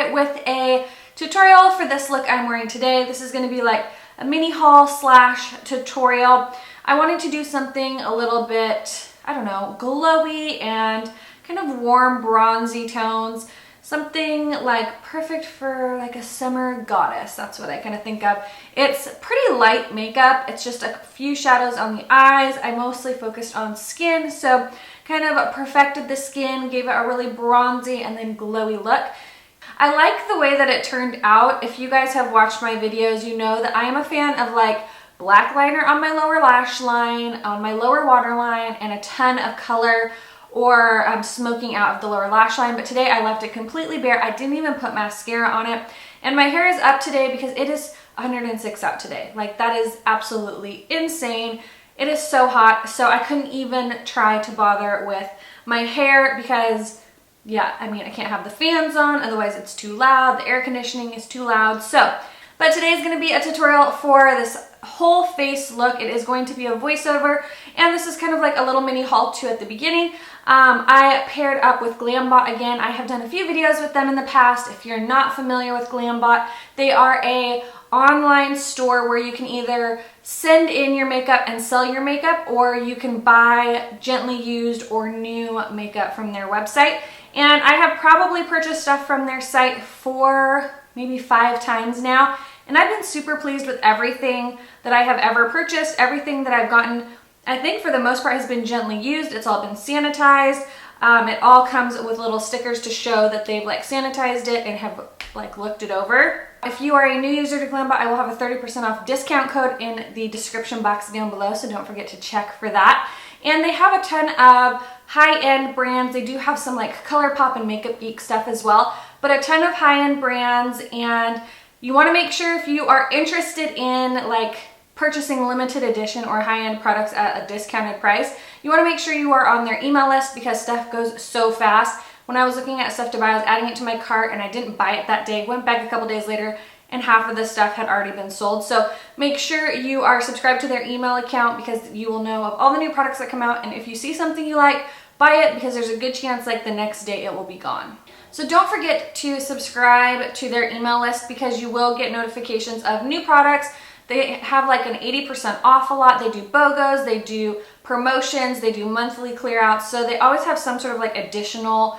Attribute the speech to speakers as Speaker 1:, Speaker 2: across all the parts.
Speaker 1: started with a tutorial for this look I'm wearing today. This is going to be like a mini haul slash tutorial. I wanted to do something a little bit, I don't know, glowy and kind of warm bronzy tones. Something like perfect for like a summer goddess. That's what I kind of think of. It's pretty light makeup. It's just a few shadows on the eyes. I mostly focused on skin, so kind of perfected the skin, gave it a really bronzy and then glowy look. I like the way that it turned out. If you guys have watched my videos, you know that I am a fan of like black liner on my lower lash line, on my lower waterline, and a ton of color or smoking out of the lower lash line. But today I left it completely bare. I didn't even put mascara on it. And my hair is up today because it is 106 out today. Like, that is absolutely insane. It is so hot, so I couldn't even try to bother with my hair because, yeah, I mean, I can't have the fans on, otherwise it's too loud. The air conditioning is too loud. But today is going to be a tutorial for this whole face look. It is going to be a voiceover, and this is kind of like a little mini haul too at the beginning. I paired up with Glambot again. I have done a few videos with them in the past. If you're not familiar with Glambot, they are a online store where you can either send in your makeup and sell your makeup, or you can buy gently used or new makeup from their website. And I have probably purchased stuff from their site 4, maybe 5 times now, and I've been super pleased with everything that I have ever purchased. Everything that I've gotten, I think for the most part, has been gently used. It's all been sanitized. It all comes with little stickers to show that they've like sanitized it and have like looked it over. If you are a new user to Glambot, I will have a 30% off discount code in the description box down below, so don't forget to check for that. And they have a ton of high-end brands. They do have some like ColorPop and Makeup Geek stuff as well, but a ton of high-end brands. And you want to make sure, if you are interested in like purchasing limited edition or high-end products at a discounted price, you want to make sure you are on their email list because stuff goes so fast. When I was looking at stuff to buy, I was adding it to my cart and I didn't buy it that day. Went back a couple days later and half of the stuff had already been sold. So make sure you are subscribed to their email account because you will know of all the new products that come out. And if you see something you like, buy it, because there's a good chance like the next day it will be gone. So don't forget to subscribe to their email list because you will get notifications of new products. They have like an 80% off a lot. They do BOGOs, they do promotions, they do monthly clear outs. So they always have some sort of like additional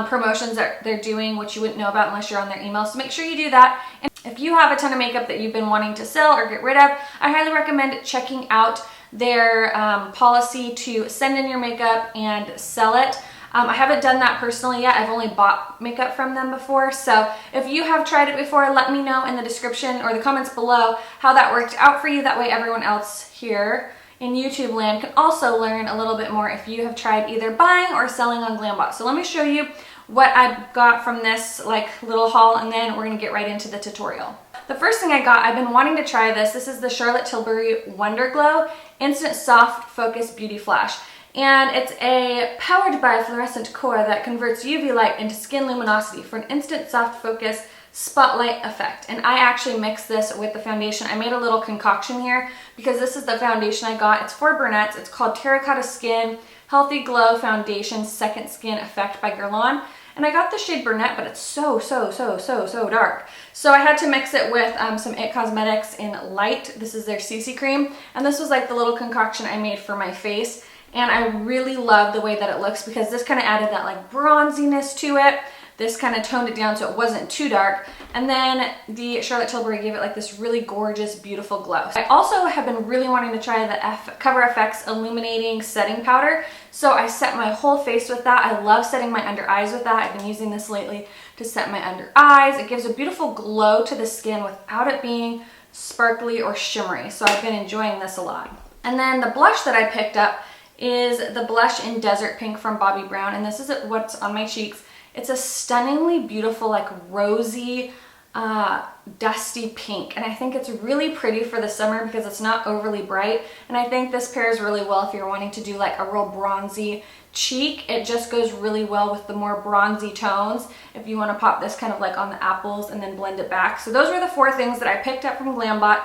Speaker 1: promotions that they're doing, which you wouldn't know about unless you're on their email. So make sure you do that. And if you have a ton of makeup that you've been wanting to sell or get rid of, I highly recommend checking out their policy to send in your makeup and sell it. I haven't done that personally yet. I've only bought makeup from them before. So if you have tried it before, let me know in the description or the comments below how that worked out for you. That way everyone else here in YouTube land can also learn a little bit more if you have tried either buying or selling on Glambot. So let me show you what I got from this like little haul, and then we're gonna get right into the tutorial. The first thing I got, I've been wanting to try this. This is the Charlotte Tilbury Wonder Glow Instant Soft Focus Beauty Flash. And it's a powered by fluorescent core that converts UV light into skin luminosity for an instant soft focus spotlight effect. And I actually mixed this with the foundation. I made a little concoction here because this is the foundation I got. It's for brunettes. It's called Terracotta Skin Healthy Glow Foundation Second Skin Effect by Guerlain. And I got the shade brunette, but it's so dark. So I had to mix it with some IT Cosmetics in light. This is their CC cream. And this was like the little concoction I made for my face. And I really love the way that it looks because this kind of added that like bronziness to it. This kind of toned it down so it wasn't too dark. And then the Charlotte Tilbury gave it like this really gorgeous, beautiful glow. I also have been really wanting to try the Coverfx Illuminating Setting Powder. So I set my whole face with that. I love setting my under eyes with that. I've been using this lately to set my under eyes. It gives a beautiful glow to the skin without it being sparkly or shimmery. So I've been enjoying this a lot. And then the blush that I picked up is the blush in Desert Pink from Bobbi Brown, and this is what's on my cheeks. It's a stunningly beautiful, like rosy, dusty pink, and I think it's really pretty for the summer because it's not overly bright, and I think this pairs really well if you're wanting to do like a real bronzy cheek. It just goes really well with the more bronzy tones if you want to pop this kind of like on the apples and then blend it back. So those were the 4 things that I picked up from Glambot.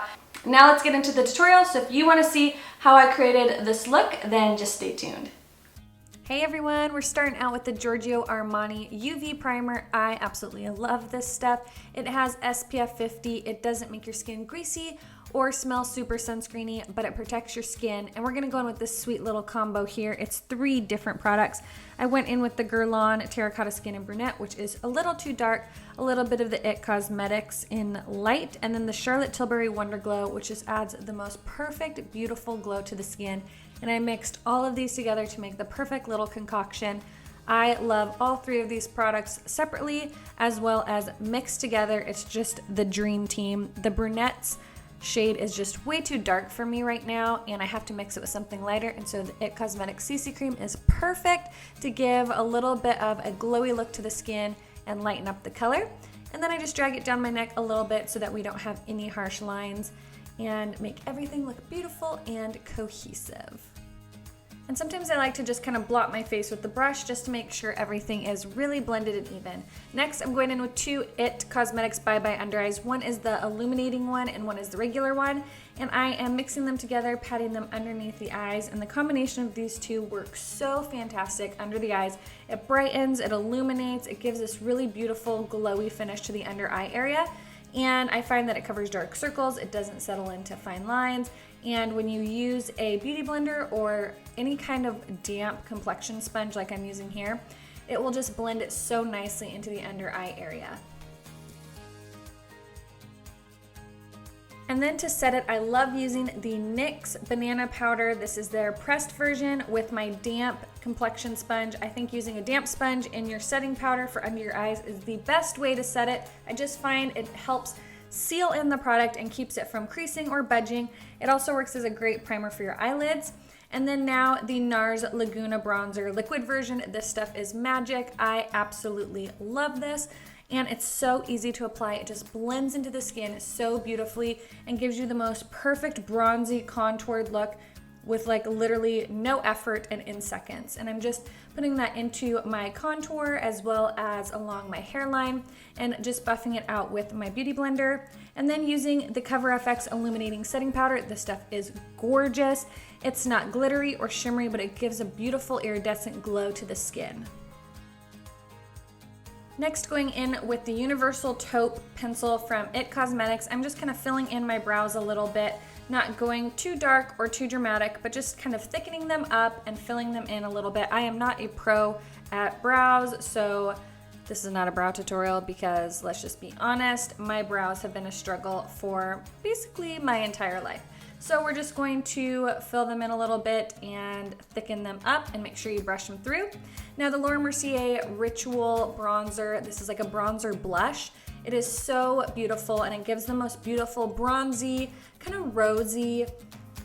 Speaker 1: Now let's get into the tutorial. So if you want to see how I created this look, then just stay tuned. Hey everyone, we're starting out with the Giorgio Armani UV Primer. I absolutely love this stuff. It has SPF 50. It doesn't make your skin greasy or smell super sunscreeny, but it protects your skin. And we're gonna go in with this sweet little combo here. It's 3 different products. I went in with the Guerlain Terracotta Skin and Brunette, which is a little too dark, a little bit of the IT Cosmetics in light, and then the Charlotte Tilbury Wonder Glow, which just adds the most perfect, beautiful glow to the skin. And I mixed all of these together to make the perfect little concoction. I love all 3 of these products separately as well as mixed together. It's just the dream team. The Brunettes shade is just way too dark for me right now, and I have to mix it with something lighter, and so the IT Cosmetics CC Cream is perfect to give a little bit of a glowy look to the skin and lighten up the color. And then I just drag it down my neck a little bit so that we don't have any harsh lines and make everything look beautiful and cohesive. And sometimes I like to just kind of blot my face with the brush just to make sure everything is really blended and even. Next, I'm going in with 2 IT Cosmetics Bye Bye Under Eyes. One is the illuminating one and one is the regular one. And I am mixing them together, patting them underneath the eyes. And the combination of these 2 works so fantastic under the eyes. It brightens, it illuminates, it gives this really beautiful glowy finish to the under eye area. And I find that it covers dark circles, it doesn't settle into fine lines, and when you use a beauty blender or any kind of damp complexion sponge like I'm using here, it will just blend it so nicely into the under eye area. And then to set it, I love using the NYX Banana Powder. This is their pressed version with my damp complexion sponge. I think using a damp sponge in your setting powder for under your eyes is the best way to set it. I just find it helps seal in the product and keeps it from creasing or budging. It also works as a great primer for your eyelids. And then now the Nars Laguna Bronzer liquid version. This stuff is magic. I absolutely love this. And it's so easy to apply. It just blends into the skin so beautifully and gives you the most perfect bronzy contoured look with like literally no effort and in seconds. And I'm just putting that into my contour as well as along my hairline and just buffing it out with my beauty blender. And then using the Coverfx Illuminating Setting Powder. This stuff is gorgeous. It's not glittery or shimmery, but it gives a beautiful iridescent glow to the skin. Next, going in with the Universal Taupe pencil from IT Cosmetics. I'm just kind of filling in my brows a little bit, not going too dark or too dramatic, but just kind of thickening them up and filling them in a little bit. I am not a pro at brows, so this is not a brow tutorial because let's just be honest, my brows have been a struggle for basically my entire life. So we're just going to fill them in a little bit and thicken them up and make sure you brush them through. Now the Laura Mercier Ritual Bronzer, this is like a bronzer blush. It is so beautiful and it gives the most beautiful bronzy, kind of rosy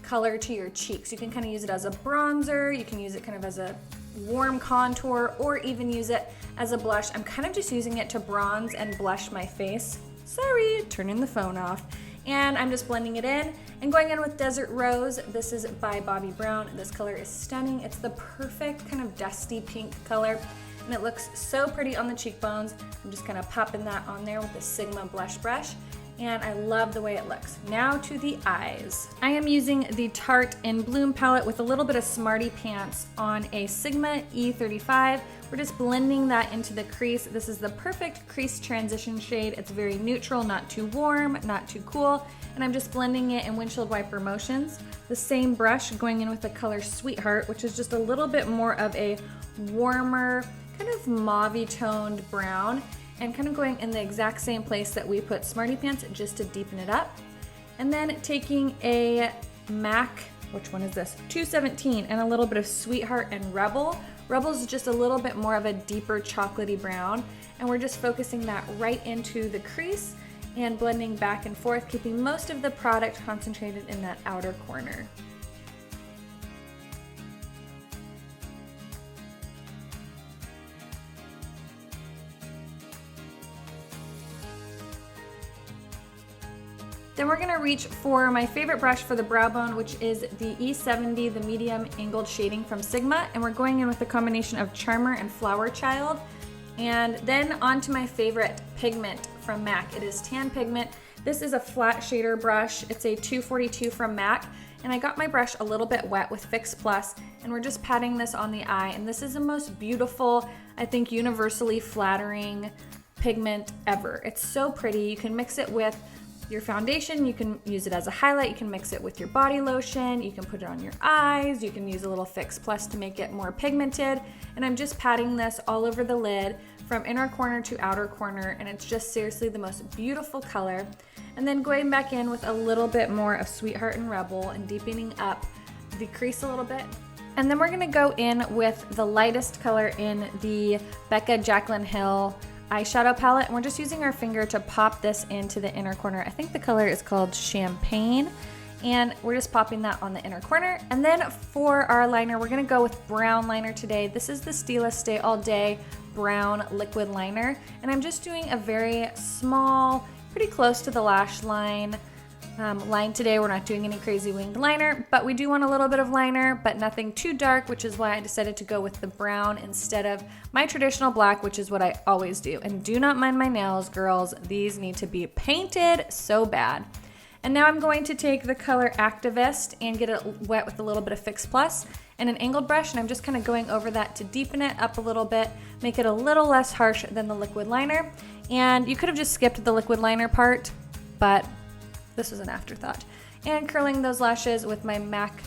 Speaker 1: color to your cheeks. You can kind of use it as a bronzer, you can use it kind of as a warm contour, or even use it as a blush. I'm kind of just using it to bronze and blush my face. Sorry, turning the phone off. And I'm just blending it in and going in with Desert Rose. This is by Bobbi Brown. This color is stunning. It's the perfect kind of dusty pink color and it looks so pretty on the cheekbones. I'm just kind of popping that on there with the Sigma blush brush and I love the way it looks. Now to the eyes. I am using the Tarte in Bloom palette with a little bit of Smarty Pants on a Sigma E35. We're just blending that into the crease. This is the perfect crease transition shade. It's very neutral, not too warm, not too cool. And I'm just blending it in windshield wiper motions. The same brush going in with the color Sweetheart, which is just a little bit more of a warmer, kind of mauve-y toned brown. And kind of going in the exact same place that we put Smarty Pants just to deepen it up. And then taking a MAC, which one is this? 217 and a little bit of Sweetheart and Rebel. Rebel's just a little bit more of a deeper chocolatey brown. And we're just focusing that right into the crease and blending back and forth, keeping most of the product concentrated in that outer corner. Then we're gonna reach for my favorite brush for the brow bone, which is the E70, the medium angled shading from Sigma. And we're going in with a combination of Charmer and Flower Child. And then onto my favorite Pigment from MAC. It is Tan Pigment. This is a flat shader brush. It's a 242 from MAC. And I got my brush a little bit wet with Fix Plus, and we're just patting this on the eye. And this is the most beautiful, I think, universally flattering pigment ever. It's so pretty. You can mix it with your foundation, you can use it as a highlight, you can mix it with your body lotion, you can put it on your eyes, you can use a little Fix Plus to make it more pigmented. And I'm just patting this all over the lid from inner corner to outer corner, and it's just seriously the most beautiful color. And then going back in with a little bit more of Sweetheart and Rebel and deepening up the crease a little bit. And then we're gonna go in with the lightest color in the Becca Jaclyn Hill eyeshadow palette, and we're just using our finger to pop this into the inner corner. I think the color is called Champagne, and we're just popping that on the inner corner. And then for our liner, we're gonna go with brown liner today. This is the Stila Stay All Day brown liquid liner, and I'm just doing a very small, pretty close to the lash line line today. We're not doing any crazy winged liner, but we do want a little bit of liner, but nothing too dark, which is why I decided to go with the brown instead of my traditional black, which is what I always do. And do not mind my nails, girls. These need to be painted so bad. And now I'm going to take the color Activist and get it wet with a little bit of Fix Plus and an angled brush, and I'm just kind of going over that to deepen it up a little bit, make it a little less harsh than the liquid liner. And you could have just skipped the liquid liner part, but this was an afterthought. And curling those lashes with my MAC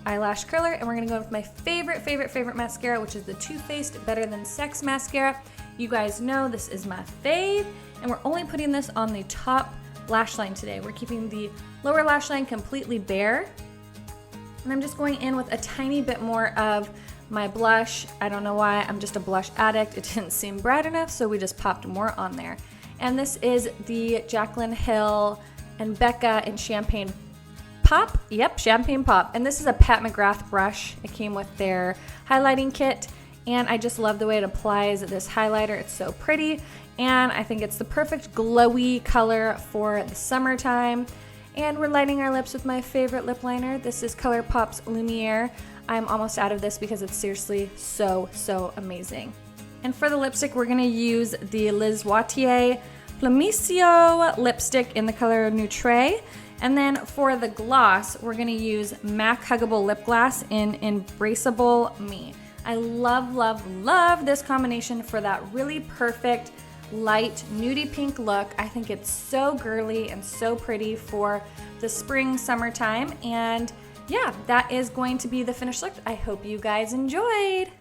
Speaker 1: eyelash curler, and we're gonna go with my favorite mascara, which is the Too Faced Better Than Sex mascara. You guys know this is my fave, and we're only putting this on the top lash line today. We're keeping the lower lash line completely bare. And I'm just going in with a tiny bit more of my blush. I don't know why, I'm just a blush addict. It didn't seem bright enough, so we just popped more on there. And this is the Jaclyn Hill and Becca in Champagne Pop. Yep, Champagne Pop. And this is a Pat McGrath brush. It came with their highlighting kit, and I just love the way it applies this highlighter. It's so pretty, and I think it's the perfect glowy color for the summertime. And we're lining our lips with my favorite lip liner. This is ColorPop's Lumiere. I'm almost out of this because it's seriously so amazing. And for the lipstick, we're gonna use the Liz Watier Flamincio lipstick in the color Neutre. And then for the gloss, we're gonna use MAC Huggable Lip Gloss in Embraceable Me. I love this combination for that really perfect light nudie pink look. I think it's so girly and so pretty for the spring, summertime. And yeah, that is going to be the finished look. I hope you guys enjoyed.